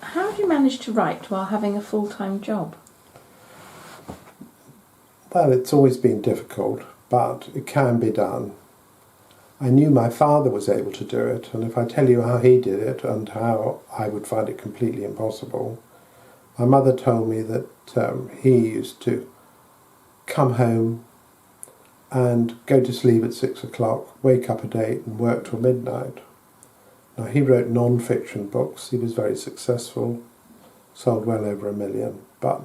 How do you manage to write while having a full-time job? Well, it's always been difficult, but it can be done. I knew my father was able to do it, and if I tell you how he did it and how I would find it completely impossible, my mother told me that he used to come home and go to sleep at 6 o'clock, wake up at 8 and work till midnight. Now, he wrote non-fiction books. He was very successful, sold well over 1 million, but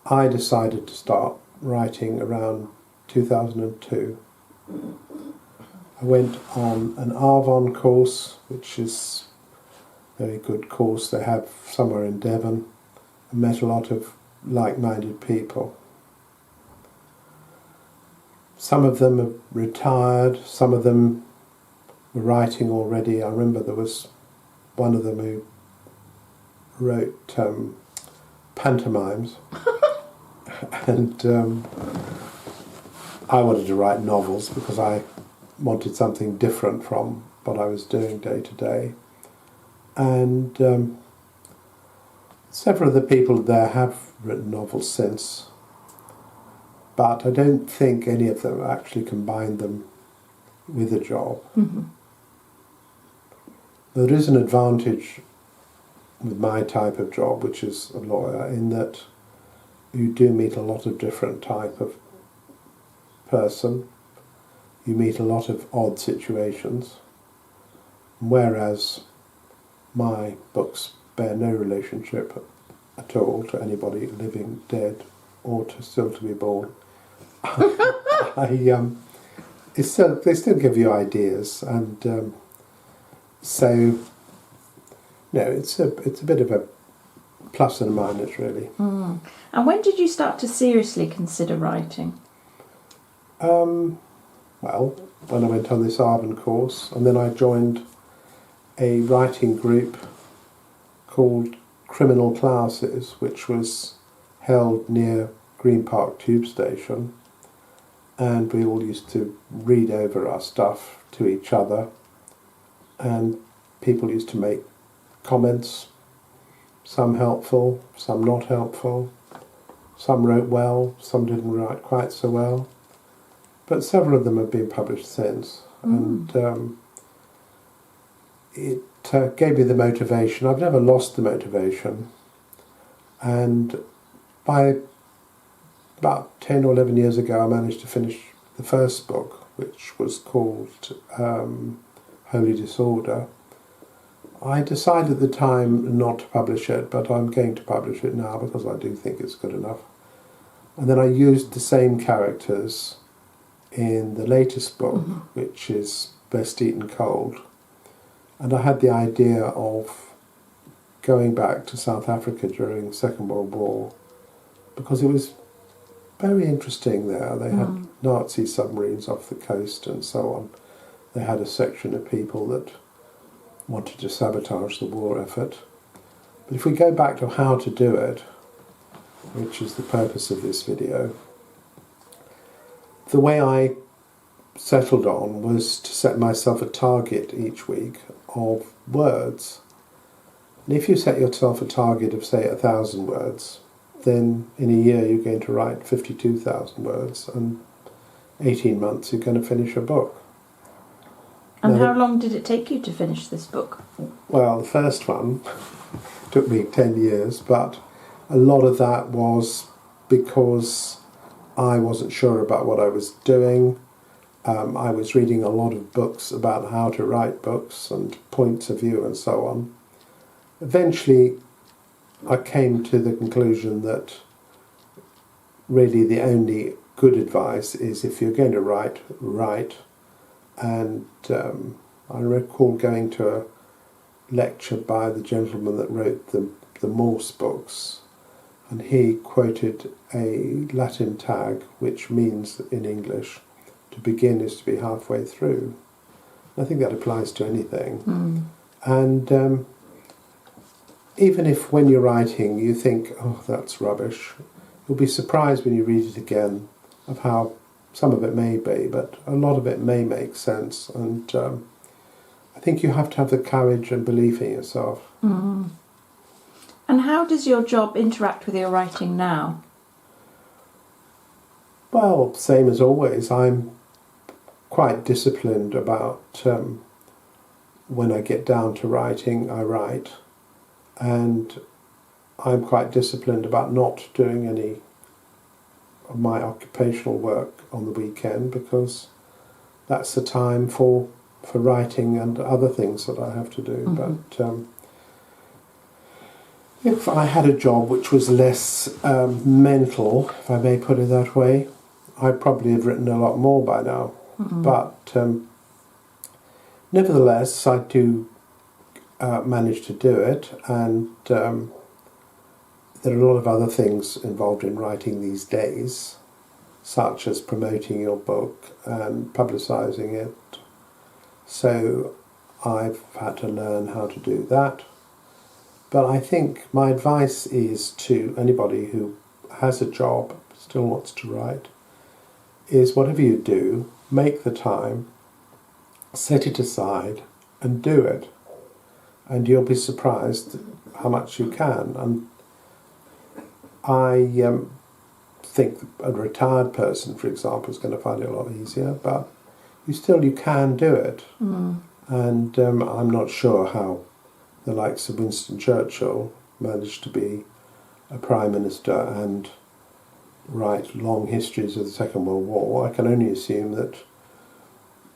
I decided to start writing around 2002. I went on an Arvon course, which is a very good course they have somewhere in Devon. I met a lot of like-minded people. Some of them have retired, some of them were writing already. I remember there was one of them who wrote pantomimes. And I wanted to write novels because I wanted something different from what I was doing day to day. And several of the people there have written novels since, but I don't think any of them actually combined them with a job. Mm-hmm. There is an advantage with my type of job, which is a lawyer, in that you do meet a lot of different type of person. You meet a lot of odd situations, whereas my books bear no relationship at all to anybody living, dead, or still to be born. They still give you ideas, and so no, it's a bit of a plus and a minus, really. Mm. And when did you start to seriously consider writing? Well, when I went on this Arvon course, and then I joined a writing group called Criminal Classes, which was held near Green Park Tube Station, and we all used to read over our stuff to each other, and people used to make comments, some helpful, some not helpful. Some wrote well, some didn't write quite so well, but several of them have been published since. And it gave me the motivation. I've never lost the motivation, and by about 10 or 11 years ago I managed to finish the first book, which was called Holy Disorder. I decided at the time not to publish it, but I'm going to publish it now because I do think it's good enough. And then I used the same characters in the latest book, which is Best Eaten Cold. And I had the idea of going back to South Africa during the Second World War, because it was very interesting there. They had Nazi submarines off the coast and so on. They had a section of people that wanted to sabotage the war effort. But if we go back to how to do it, which is the purpose of this video, the way I settled on was to set myself a target each week of words. And if you set yourself a target of, say, 1,000 words, then in a year you're going to write 52,000 words, and 18 months you're going to finish a book. And how long did it take you to finish this book? Well, the first one took me 10 years, but a lot of that was because I wasn't sure about what I was doing. I was reading a lot of books about how to write books and points of view and so on. Eventually, I came to the conclusion that really the only good advice is, if you're going to write, write. And I recall going to a lecture by the gentleman that wrote the Morse books, and he quoted a Latin tag which means in English, to begin is to be halfway through. I think that applies to anything. And even if when you're writing you think, oh, that's rubbish, you'll be surprised when you read it again of how some of it may be, but a lot of it may make sense. And I think you have to have the courage and belief in yourself. And how does your job interact with your writing now? Well, same as always. I'm quite disciplined about when I get down to writing, I write. And I'm quite disciplined about not doing any of my occupational work on the weekend, because that's the time for writing and other things that I have to do. But if I had a job which was less mental, if I may put it that way, I probably have written a lot more by now. But nevertheless, I do manage to do it, and there are a lot of other things involved in writing these days, such as promoting your book and publicising it. So I've had to learn how to do that. But I think my advice is to anybody who has a job, still wants to write, is whatever you do, make the time, set it aside and do it. And you'll be surprised how much you can. And I think a retired person, for example, is going to find it a lot easier, but you can do it. And I'm not sure how the likes of Winston Churchill managed to be a Prime Minister and write long histories of the Second World War. I can only assume that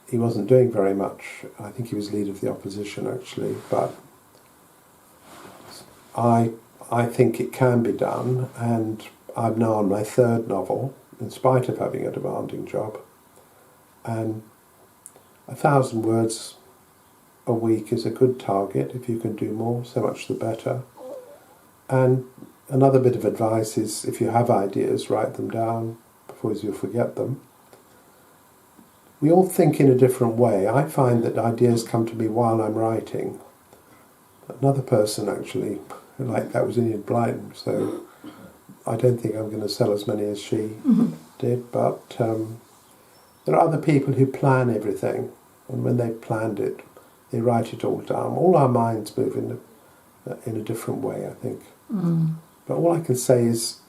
he wasn't doing very much. I think he was leader of the opposition, actually, but I think it can be done, and I'm now on my third novel, in spite of having a demanding job, and 1,000 words a week is a good target. If you can do more, so much the better. And another bit of advice is, if you have ideas, write them down before you forget them. We all think in a different way. I find that ideas come to me while I'm writing. Another person actually, like that, was Enid Blyton, so I don't think I'm going to sell as many as she did, but there are other people who plan everything, and when they've planned it, they write it all down. All our minds move in a different way, I think. But all I can say is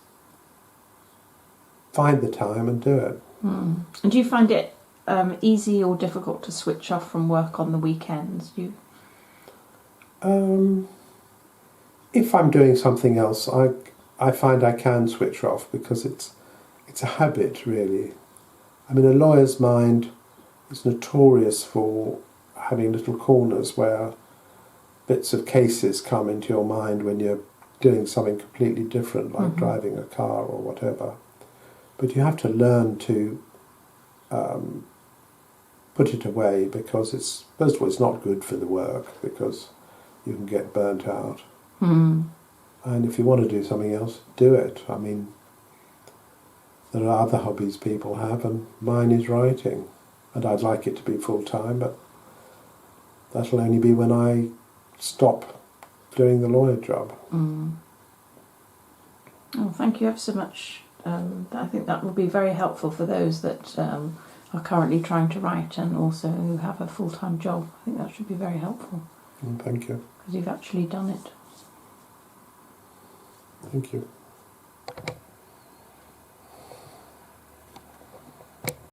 find the time and do it. And do you find it easy or difficult to switch off from work on the weekends? If I'm doing something else, I find I can switch off, because it's a habit, really. I mean, a lawyer's mind is notorious for having little corners where bits of cases come into your mind when you're doing something completely different, like driving a car or whatever. But you have to learn to put it away, because it's, first of all, it's not good for the work, because you can get burnt out. And if you want to do something else, do it. I mean, there are other hobbies people have, and mine is writing. And I'd like it to be full-time, but that'll only be when I stop doing the lawyer job. Oh, thank you ever so much. I think that will be very helpful for those that are currently trying to write, and also who have a full-time job. I think that should be very helpful. Thank you. Because you've actually done it. Thank you.